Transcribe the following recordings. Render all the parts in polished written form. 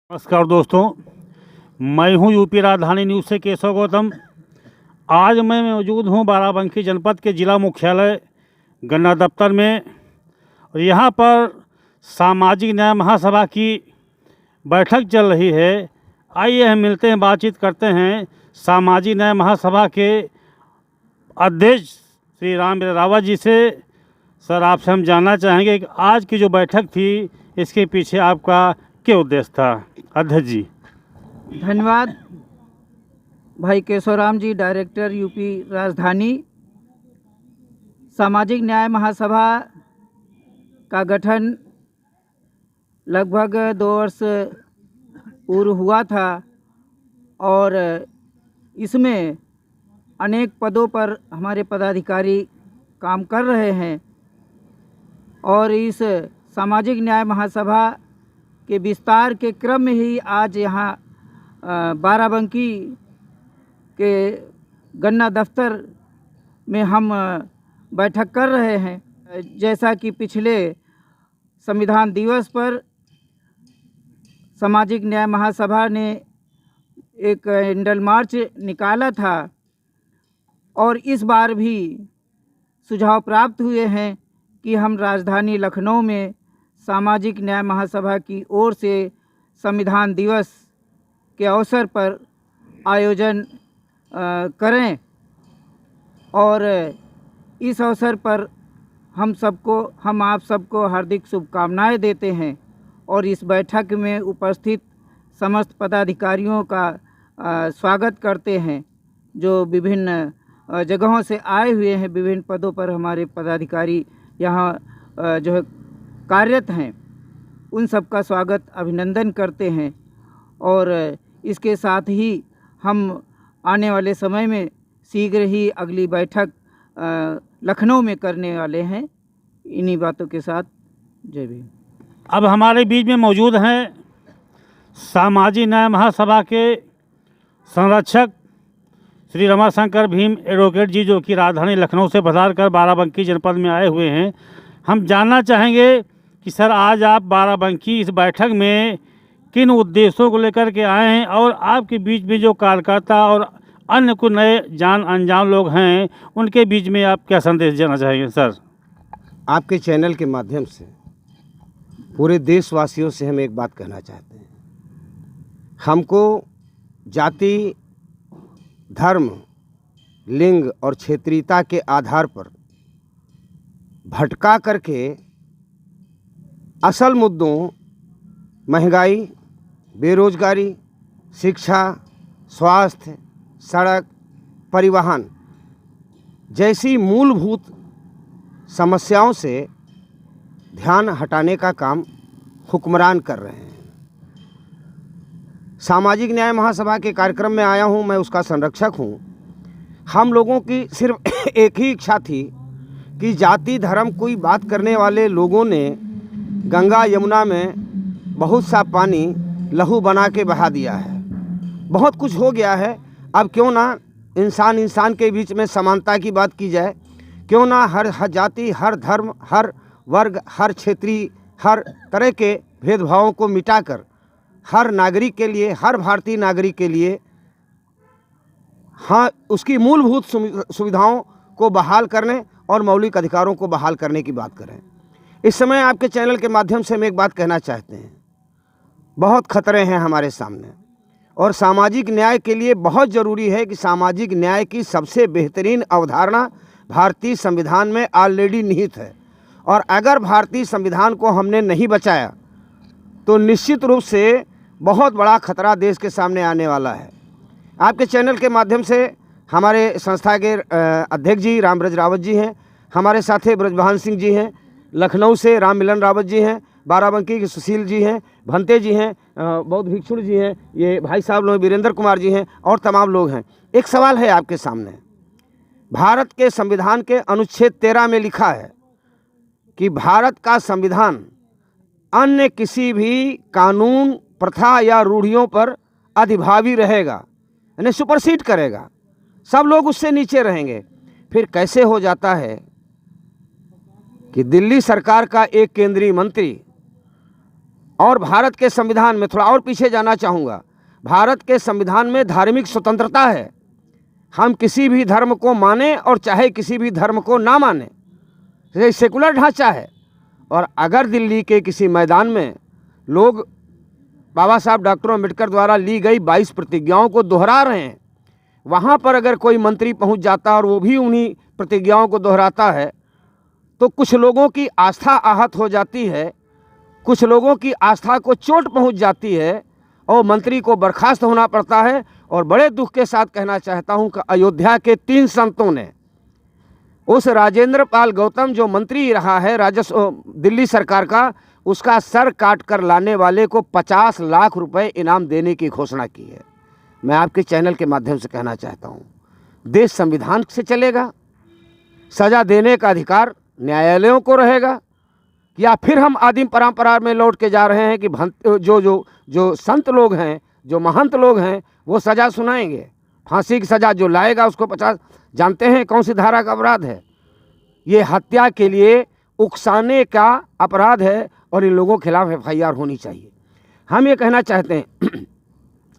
नमस्कार दोस्तों, मैं हूं यूपी राजधानी न्यूज़ से केशव गौतम। आज मैं मौजूद हूं बाराबंकी जनपद के ज़िला मुख्यालय गन्ना दफ्तर में और यहां पर सामाजिक न्याय महासभा की बैठक चल रही है। आइए हम मिलते हैं, बातचीत करते हैं सामाजिक न्याय महासभा के अध्यक्ष श्री राम रावत जी से। सर, आपसे हम जानना चाहेंगे कि आज की जो बैठक थी इसके पीछे आपका क्या उद्देश्य था? अध्यक्ष जी। धन्यवाद भाई केशवराम जी, डायरेक्टर यूपी राजधानी। सामाजिक न्याय महासभा का गठन लगभग 2 वर्ष पूर्व हुआ था और इसमें अनेक पदों पर हमारे पदाधिकारी काम कर रहे हैं और इस सामाजिक न्याय महासभा के विस्तार के क्रम में ही आज यहाँ बाराबंकी के गन्ना दफ्तर में हम बैठक कर रहे हैं। जैसा कि पिछले संविधान दिवस पर सामाजिक न्याय महासभा ने एक कैंडल मार्च निकाला था और इस बार भी सुझाव प्राप्त हुए हैं कि हम राजधानी लखनऊ में सामाजिक न्याय महासभा की ओर से संविधान दिवस के अवसर पर आयोजन करें और इस अवसर पर हम आप सबको हार्दिक शुभकामनाएं देते हैं और इस बैठक में उपस्थित समस्त पदाधिकारियों का स्वागत करते हैं जो विभिन्न जगहों से आए हुए हैं। विभिन्न पदों पर हमारे पदाधिकारी यहाँ जो है कार्यरत हैं, उन सब का स्वागत अभिनंदन करते हैं और इसके साथ ही हम आने वाले समय में शीघ्र ही अगली बैठक लखनऊ में करने वाले हैं। इन्हीं बातों के साथ जय भीम। अब हमारे बीच में मौजूद हैं सामाजिक न्याय महासभा के संरक्षक श्री रमाशंकर भीम एडवोकेट जी, जो कि राजधानी लखनऊ से पधार कर बाराबंकी जनपद में आए हुए हैं। हम जानना चाहेंगे कि सर, आज आप बाराबंकी इस बैठक में किन उद्देश्यों को लेकर के आए हैं और आपके बीच में जो कार्यकर्ता और अन्य कुछ नए जान अनजान लोग हैं उनके बीच में आप क्या संदेश देना चाहेंगे? सर, आपके चैनल के माध्यम से पूरे देशवासियों से हम एक बात कहना चाहते हैं। हमको जाति, धर्म, लिंग और क्षेत्रीयता के आधार पर भटका करके असल मुद्दों महंगाई, बेरोजगारी, शिक्षा, स्वास्थ्य, सड़क, परिवहन जैसी मूलभूत समस्याओं से ध्यान हटाने का काम हुक्मरान कर रहे हैं। सामाजिक न्याय महासभा के कार्यक्रम में आया हूं, मैं उसका संरक्षक हूं। हम लोगों की सिर्फ एक ही इच्छा थी कि जाति धर्म कोई बात करने वाले लोगों ने गंगा यमुना में बहुत सा पानी लहू बना के बहा दिया है। बहुत कुछ हो गया है, अब क्यों ना इंसान के बीच में समानता की बात की जाए। क्यों ना हर जाति, हर धर्म, हर वर्ग, हर क्षेत्रीय, हर तरह के भेदभावों को मिटाकर हर नागरिक के लिए, हर भारतीय नागरिक के लिए उसकी मूलभूत सुविधाओं को बहाल करने और मौलिक अधिकारों को बहाल करने की बात करें। इस समय आपके चैनल के माध्यम से हम एक बात कहना चाहते हैं। बहुत खतरे हैं हमारे सामने और सामाजिक न्याय के लिए बहुत ज़रूरी है कि सामाजिक न्याय की सबसे बेहतरीन अवधारणा भारतीय संविधान में ऑलरेडी निहित है और अगर भारतीय संविधान को हमने नहीं बचाया तो निश्चित रूप से बहुत बड़ा खतरा देश के सामने आने वाला है। आपके चैनल के माध्यम से हमारे संस्था के अध्यक्ष जी राम रावत जी हैं, हमारे साथी ब्रजभान सिंह जी हैं, लखनऊ से राम मिलन रावत जी हैं, बाराबंकी के सुशील जी हैं, भंते जी हैं, बौद्ध भिक्षुण जी हैं, ये भाई साहब लोग वीरेंद्र कुमार जी हैं और तमाम लोग हैं। एक सवाल है आपके सामने। भारत के संविधान के अनुच्छेद 13 में लिखा है कि भारत का संविधान अन्य किसी भी कानून, प्रथा या रूढ़ियों पर अधिभावी रहेगा, यानी सुपरसीड करेगा। सब लोग उससे नीचे रहेंगे। फिर कैसे हो जाता है कि दिल्ली सरकार का एक केंद्रीय मंत्री और भारत के संविधान में थोड़ा और पीछे जाना चाहूँगा, भारत के संविधान में धार्मिक स्वतंत्रता है। हम किसी भी धर्म को माने और चाहे किसी भी धर्म को ना माने, ये सेकुलर ढांचा है। और अगर दिल्ली के किसी मैदान में लोग बाबा साहब डॉक्टर अम्बेडकर द्वारा ली गई 22 प्रतिज्ञाओं को दोहरा रहे हैं, वहाँ पर अगर कोई मंत्री पहुँच जाता है और वो भी उन्हीं प्रतिज्ञाओं को दोहराता है, तो कुछ लोगों की आस्था आहत हो जाती है, कुछ लोगों की आस्था को चोट पहुँच जाती है और मंत्री को बर्खास्त होना पड़ता है। और बड़े दुख के साथ कहना चाहता हूँ कि अयोध्या के 3 संतों ने उस राजेंद्र पाल गौतम जो मंत्री रहा है राजस्व दिल्ली सरकार का, उसका सर काट कर लाने वाले को 50 लाख रुपए इनाम देने की घोषणा की है। मैं आपके चैनल के माध्यम से कहना चाहता हूँ, देश संविधान से चलेगा, सज़ा देने का अधिकार न्यायालयों को रहेगा, या फिर हम आदिम परंपरा में लौट के जा रहे हैं कि जो संत लोग हैं, जो महंत लोग हैं, वो सज़ा सुनाएंगे। फांसी की सज़ा जो लाएगा उसको 50। जानते हैं कौन सी धारा का अपराध है? ये हत्या के लिए उकसाने का अपराध है और इन लोगों के खिलाफ FIR होनी चाहिए। हम ये कहना चाहते हैं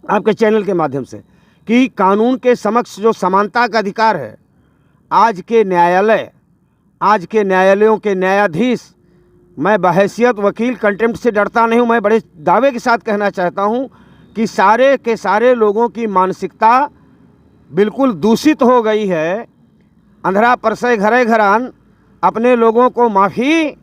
आपके चैनल के माध्यम से कि कानून के समक्ष जो समानता का अधिकार है, आज के न्यायालयों के न्यायाधीश, मैं बहैसियत वकील कंटेम्प्ट से डरता नहीं हूँ, मैं बड़े दावे के साथ कहना चाहता हूँ कि सारे के सारे लोगों की मानसिकता बिल्कुल दूषित हो गई है। अंधरा परसय घरे घरान, अपने लोगों को माफ़ी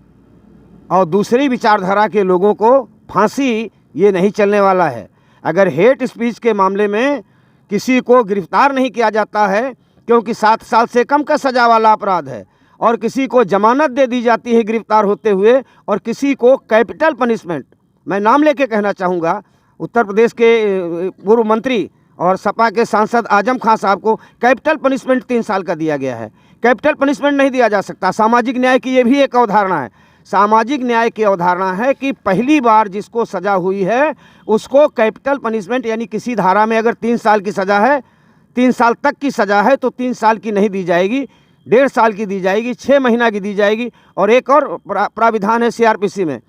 और दूसरी विचारधारा के लोगों को फांसी, ये नहीं चलने वाला है। अगर हेट स्पीच के मामले में किसी को गिरफ्तार नहीं किया जाता है क्योंकि 7 साल से कम का सज़ा वाला अपराध है, और किसी को जमानत दे दी जाती है गिरफ्तार होते हुए, और किसी को कैपिटल पनिशमेंट, मैं नाम लेके कहना चाहूँगा, उत्तर प्रदेश के पूर्व मंत्री और सपा के सांसद आजम खान साहब को कैपिटल पनिशमेंट 3 साल का दिया गया है। कैपिटल पनिशमेंट नहीं दिया जा सकता। सामाजिक न्याय की ये भी एक अवधारणा है। सामाजिक न्याय की अवधारणा है कि पहली बार जिसको सज़ा हुई है उसको कैपिटल पनिशमेंट, यानी किसी धारा में अगर 3 साल की सज़ा है, 3 साल तक की सज़ा है, तो 3 साल की नहीं दी जाएगी, 1.5 साल की दी जाएगी, 6 महीना की दी जाएगी। और एक और प्राविधान है CRPC में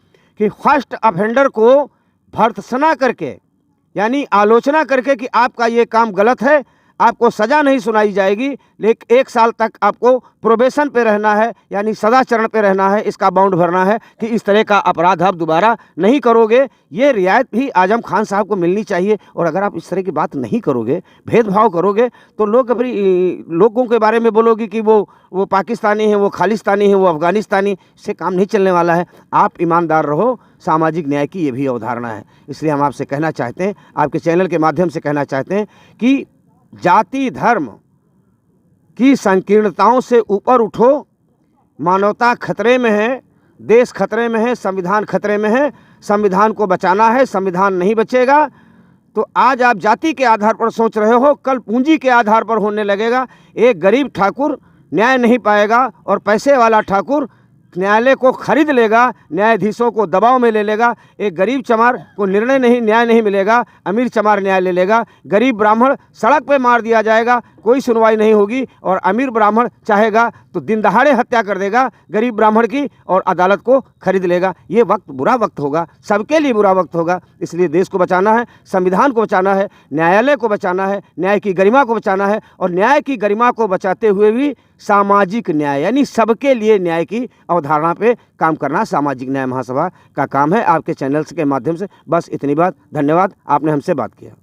कि फर्स्ट ऑफेंडर को भर्त्सना करके, यानी आलोचना करके कि आपका ये काम गलत है, आपको सज़ा नहीं सुनाई जाएगी, लेकिन 1 साल तक आपको प्रोबेशन पे रहना है, यानी सदा चरण पे रहना है, इसका बाउंड भरना है कि इस तरह का अपराध आप दोबारा नहीं करोगे। ये रियायत भी आजम खान साहब को मिलनी चाहिए। और अगर आप इस तरह की बात नहीं करोगे, भेदभाव करोगे, तो लोगों के बारे में बोलोगे कि वो पाकिस्तानी है, वो खालिस्तानी है, वो अफ़गानिस्तानी, इससे काम नहीं चलने वाला है। आप ईमानदार रहो। सामाजिक न्याय की ये भी अवधारणा है। इसलिए हम आपसे कहना चाहते हैं, आपके चैनल के माध्यम से कहना चाहते हैं कि जाति धर्म की संकीर्णताओं से ऊपर उठो। मानवता खतरे में है, देश खतरे में है, संविधान खतरे में है। संविधान को बचाना है, संविधान नहीं बचेगा तो आज आप जाति के आधार पर सोच रहे हो, कल पूंजी के आधार पर होने लगेगा। एक गरीब ठाकुर न्याय नहीं पाएगा और पैसे वाला ठाकुर न्यायालय को खरीद लेगा, न्यायाधीशों को दबाव में ले लेगा। एक गरीब चमार को न्याय नहीं मिलेगा, अमीर चमार न्याय ले लेगा। गरीब ब्राह्मण सड़क पे मार दिया जाएगा, कोई सुनवाई नहीं होगी, और अमीर ब्राह्मण चाहेगा तो दिन दहाड़े हत्या कर देगा गरीब ब्राह्मण की और अदालत को खरीद लेगा। ये वक्त बुरा वक्त होगा, सबके लिए बुरा वक्त होगा। इसलिए देश को बचाना है, संविधान को बचाना है, न्यायालय को बचाना है, न्याय की गरिमा को बचाना है, और न्याय की गरिमा को बचाते हुए भी सामाजिक न्याय, यानी सबके लिए न्याय की अवधारणा पे काम करना सामाजिक न्याय महासभा का काम है। आपके चैनल्स के माध्यम से बस इतनी बात। धन्यवाद, आपने हमसे बात किया।